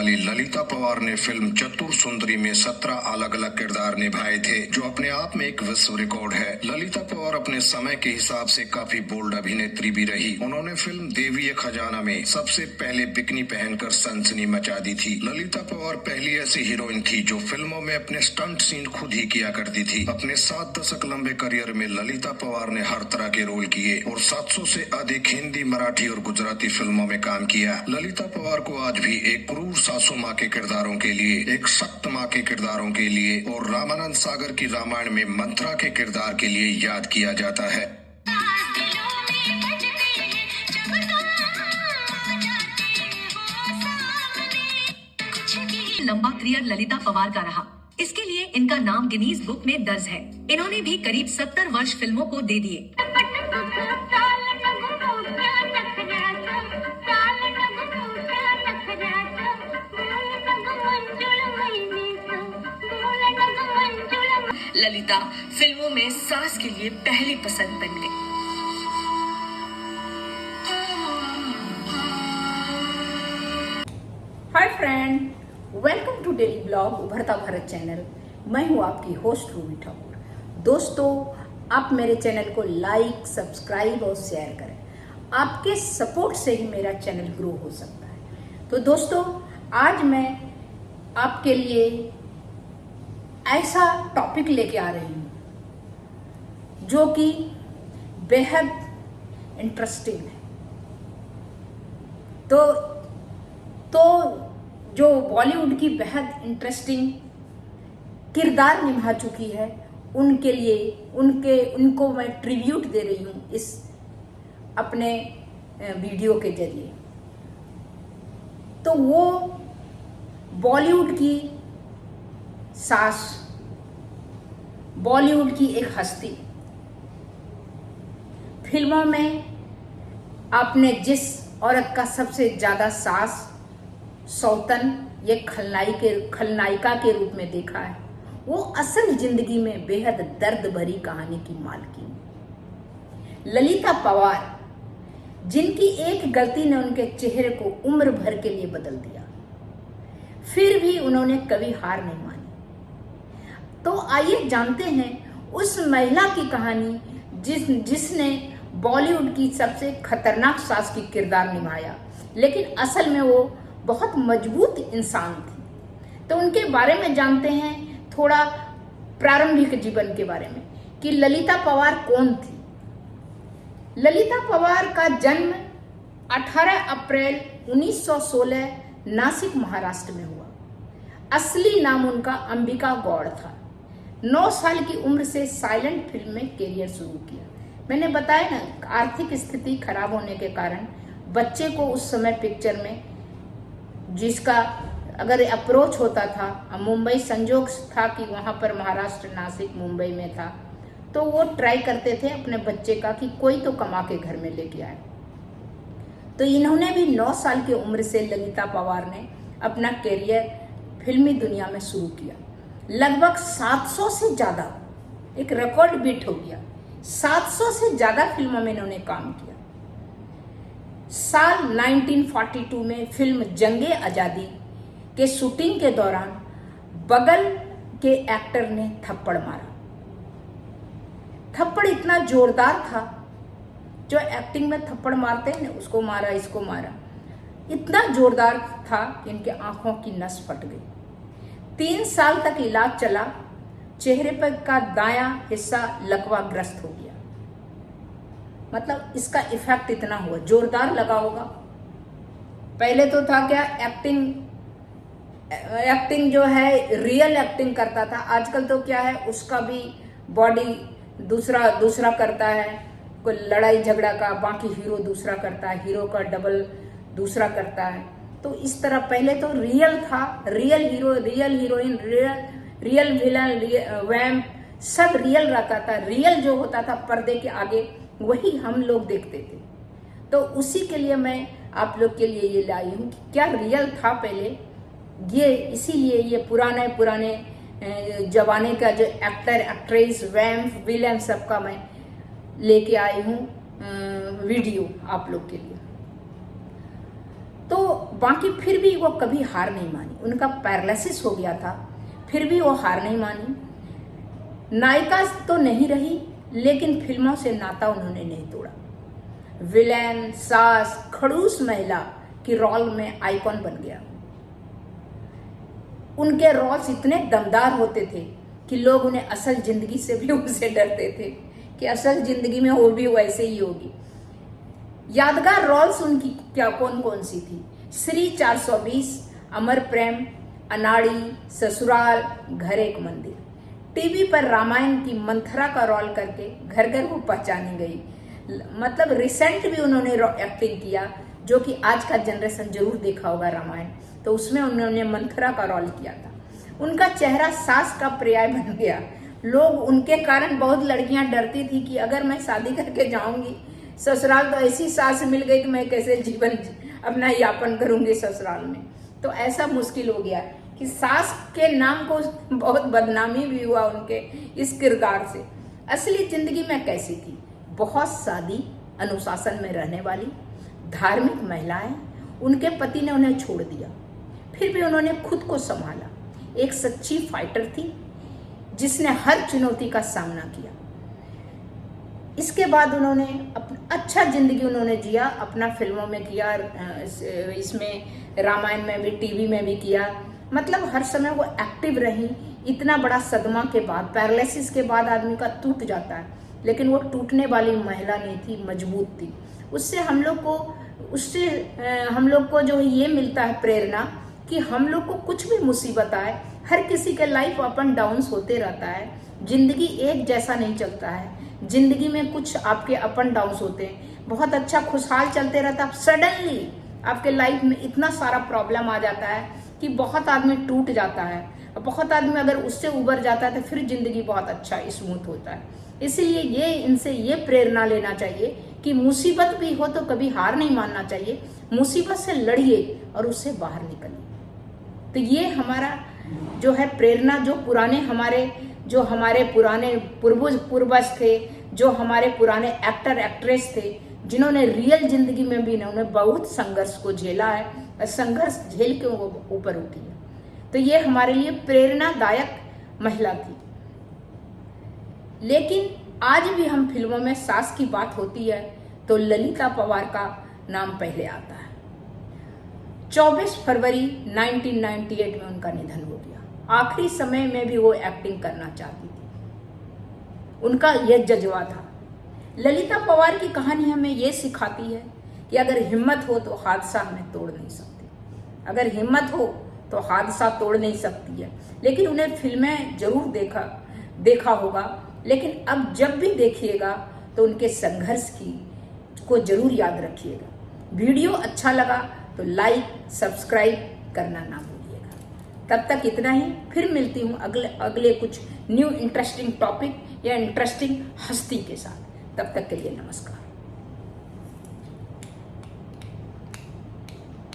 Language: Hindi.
ललिता पवार ने फिल्म चतुर सुंदरी में 17 अलग अलग किरदार निभाए थे, जो अपने आप में एक विश्व रिकॉर्ड है। ललिता पवार अपने समय के हिसाब से काफी बोल्ड अभिनेत्री भी रही। उन्होंने फिल्म देवी खजाना में सबसे पहले बिकनी पहनकर सनसनी मचा दी थी। ललिता पवार पहली ऐसी हीरोइन थी जो फिल्मों में अपने स्टंट सीन खुद ही किया करती थी। अपने 7 दशक लंबे करियर में ललिता पवार ने हर तरह के रोल किए और 700 से अधिक हिंदी, मराठी और गुजराती फिल्मों में काम किया। ललिता पवार को आज भी एक क्रूर सासू माँ के किरदारों के लिए, एक सख्त माँ के किरदारों के लिए और रामानंद सागर की रामायण में मंत्रा के किरदार के लिए याद किया जाता है। लंबा करियर ललिता पवार का रहा, इसके लिए इनका नाम गिनीज बुक में दर्ज है। इन्होंने भी करीब 70 वर्ष फिल्मों को दे दिए। ललिता फिल्मों में सास के लिए पहली पसंद बन गई। Hi friend, welcome to daily blog Ubharta Bharat channel. मैं हूं आपकी होस्ट रूबी ठाकुर। दोस्तों, आप मेरे चैनल को लाइक, सब्सक्राइब और शेयर करें। आपके सपोर्ट से ही मेरा चैनल ग्रो हो सकता है। तो दोस्तों, आज मैं आपके लिए ऐसा टॉपिक लेके आ रही हूं जो कि बेहद इंटरेस्टिंग है। तो जो बॉलीवुड की बेहद इंटरेस्टिंग किरदार निभा चुकी है, उनके लिए उनको मैं ट्रिब्यूट दे रही हूं इस अपने वीडियो के जरिए। तो वो बॉलीवुड की सास, बॉलीवुड की एक हस्ती। फिल्मों में आपने जिस औरत का सबसे ज्यादा सास, सौतन या खलनायिका के रूप में देखा है, वो असल जिंदगी में बेहद दर्द भरी कहानी की मालकिन ललिता पवार, जिनकी एक गलती ने उनके चेहरे को उम्र भर के लिए बदल दिया। फिर भी उन्होंने कभी हार नहीं मानी। तो आइए जानते हैं उस महिला की कहानी जिसने बॉलीवुड की सबसे खतरनाक सास की किरदार निभाया, लेकिन असल में वो बहुत मजबूत इंसान थी। तो उनके बारे में जानते हैं, थोड़ा प्रारंभिक जीवन के बारे में कि ललिता पवार कौन थी। ललिता पवार का जन्म 18 अप्रैल 1916 नासिक, महाराष्ट्र में हुआ। असली नाम उनका अंबिका गौड़ था। 9 साल की उम्र से साइलेंट फिल्म में कैरियर शुरू किया। मैंने बताया ना, आर्थिक स्थिति खराब होने के कारण बच्चे को उस समय पिक्चर में, जिसका अगर अप्रोच होता था, मुंबई संजोग था कि वहां पर महाराष्ट्र, नासिक, मुंबई में था, तो वो ट्राई करते थे अपने बच्चे का कि कोई तो कमा के घर में लेके आए। तो इन्होंने भी 9 साल की उम्र से ललिता पवार ने अपना कैरियर फिल्मी दुनिया में शुरू किया। लगभग 700 से ज्यादा, एक रिकॉर्ड बीट हो गया, 700 से ज्यादा फिल्मों में इन्होंने काम किया। साल 1942 में फिल्म जंगे आजादी के शूटिंग के दौरान बगल के एक्टर ने थप्पड़ मारा। थप्पड़ इतना जोरदार था, जो एक्टिंग में थप्पड़ मारते हैं ना, उसको मारा, इसको मारा, इतना जोरदार था कि इनके आंखों की नस फट गई। 3 साल तक इलाज चला। चेहरे पर का दायां हिस्सा लकवाग्रस्त हो गया। मतलब इसका इफेक्ट इतना हुआ, जोरदार लगा होगा। पहले तो था क्या, एक्टिंग जो है रियल एक्टिंग करता था। आजकल तो क्या है, उसका भी बॉडी दूसरा करता है। कोई लड़ाई झगड़ा का बाकी हीरो दूसरा करता है, हीरो का डबल दूसरा करता है। तो इस तरह पहले तो रियल था, real hero, real heroine, real villain, vamp, सब रियल रहता था। रियल जो होता था पर्दे के आगे, वही हम लोग देखते थे। तो उसी के लिए मैं आप लोग के लिए ये लाई हूँ कि क्या रियल था पहले, ये इसीलिए ये पुराने जमाने का जो एक्टर, एक्ट्रेस, वैम्प, विलन, सबका मैं लेके आई हूँ वीडियो आप लोग के लिए। तो बाकी फिर भी वो कभी हार नहीं मानी। उनका पैरालिसिस हो गया था, फिर भी वो हार नहीं मानी। नायिका तो नहीं रही, लेकिन फिल्मों से नाता उन्होंने नहीं तोड़ा। विलेन, सास, खड़ूस महिला की रोल में आइकॉन बन गया। उनके रोल्स इतने दमदार होते थे कि लोग उन्हें असल जिंदगी से भी उनसे डरते थे कि असल जिंदगी में वो भी वैसे ही होगी। यादगार रोल्स उनकी क्या कौन कौन सी थी? श्री 420, अमर प्रेम, अनाड़ी, ससुराल, घर एक मंदिर। टीवी पर रामायण की मंथरा का रोल करके घर घर वो पहचानी गई। मतलब रिसेंट भी उन्होंने एक्टिंग किया, जो कि आज का जनरेशन जरूर देखा होगा रामायण, तो उसमें उन्होंने मंथरा का रोल किया था। उनका चेहरा सास का पर्याय बन गया। लोग उनके कारण, बहुत लड़कियां डरती थी कि अगर मैं शादी करके जाऊंगी ससुराल, तो ऐसी सास मिल गई तो मैं कैसे जीवन अपना यापन करूंगी ससुराल में। तो ऐसा मुश्किल हो गया कि सास के नाम को बहुत बदनामी भी हुआ उनके इस किरदार से। असली जिंदगी में कैसी थी? बहुत सादी, अनुशासन में रहने वाली, धार्मिक महिलाएं। उनके पति ने उन्हें छोड़ दिया, फिर भी उन्होंने खुद को संभाला। एक सच्ची फाइटर थी जिसने हर चुनौती का सामना किया। इसके बाद उन्होंने अपना अच्छा जिंदगी उन्होंने जिया, अपना फिल्मों में किया, इसमें रामायण में भी, टीवी में भी किया। मतलब हर समय वो एक्टिव रही। इतना बड़ा सदमा के बाद, पैरालिसिस के बाद आदमी का टूट जाता है, लेकिन वो टूटने वाली महिला नहीं थी, मजबूत थी। उससे हम लोग को जो ये मिलता है प्रेरणा कि हम लोग को कुछ भी मुसीबत आए, हर किसी के लाइफ अप एंड डाउन्स होते रहता है। जिंदगी एक जैसा नहीं चलता है, जिंदगी में कुछ आपके अप एंड डाउन्स होते हैं। बहुत अच्छा खुशहाल चलते रहता है, सडनली आपके लाइफ में इतना सारा प्रॉब्लम आ जाता है कि बहुत आदमी टूट जाता है। बहुत आदमी अगर उससे उबर जाता है तो फिर जिंदगी बहुत अच्छा स्मूथ होता है। इसलिए इनसे ये प्रेरणा लेना चाहिए कि मुसीबत भी हो तो कभी हार नहीं मानना चाहिए। मुसीबत से लड़िए और उससे बाहर निकलिए। तो ये हमारा जो है प्रेरणा, जो हमारे पुराने पूर्वज थे, जो हमारे पुराने एक्टर एक्ट्रेस थे, जिन्होंने रियल जिंदगी में भी उन्होंने बहुत संघर्ष को झेला है और संघर्ष झेल के वो ऊपर उठी है। तो ये हमारे लिए प्रेरणादायक महिला थी। लेकिन आज भी हम फिल्मों में सास की बात होती है तो ललिता पवार का नाम पहले आता है। 24 फरवरी 1998 में उनका निधन हो गया। आखिरी समय में भी वो एक्टिंग करना चाहती थी, उनका यह जज्बा था। ललिता पवार की कहानी हमें ये सिखाती है कि अगर हिम्मत हो तो हादसा हमें तोड़ नहीं सकती। अगर हिम्मत हो तो हादसा तोड़ नहीं सकती है। लेकिन उन्हें फिल्में जरूर देखा होगा, लेकिन अब जब भी देखिएगा तो उनके संघर्ष को जरूर याद रखिएगा। वीडियो अच्छा लगा तो लाइक, सब्सक्राइब करना ना भूलिएगा। तब तक इतना ही, फिर मिलती हूँ अगले कुछ न्यू इंटरेस्टिंग टॉपिक या इंटरेस्टिंग हस्ती के साथ। तब तक के लिए नमस्कार।